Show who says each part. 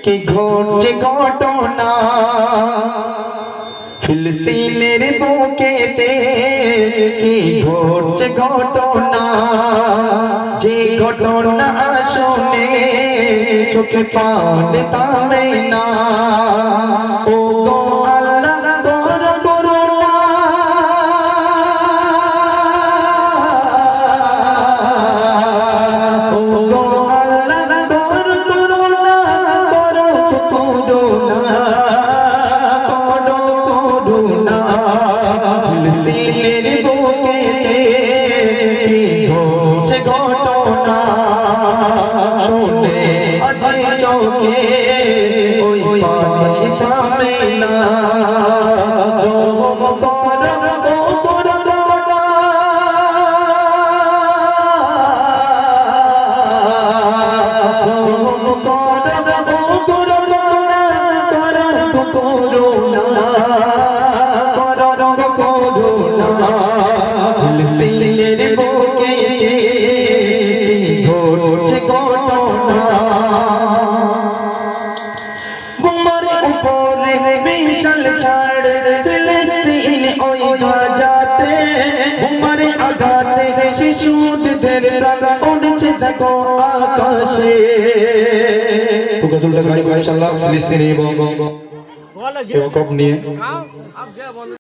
Speaker 1: কি ঘটছে ঘটনা ফিলিস্তিনের বুকেতে, কি ঘটছে ঘটনা, যে ঘটনা শুনে চোখে পানি থামে না। ও গো আল্লাহ কর করুণা, ও গো আল্লাহ কর করুণা, কর করুণা, কর করুণা। ফিলিস্তিনের বুকেতে কি ঘটছে ঘটনা শুনে আজ চোখে ওই পানি থামে না। রহম কর ও করুণা, রহম কর ও করুণা, কর করুণা, কর করুণা। ফিলিস্তিনের বুকে ঘটছে ঘটনা, বোমার উপরে বিশাল ছাড় ফিলিস্তিন ওই গাজাতে, বোমার আঘাতে শিশুদের প্রাণ উড়ছে দেখো আকাশে। তো গজলটা গাইবো ইনশাআল্লাহ ফিলিস্তিনি এবং নিয়ে।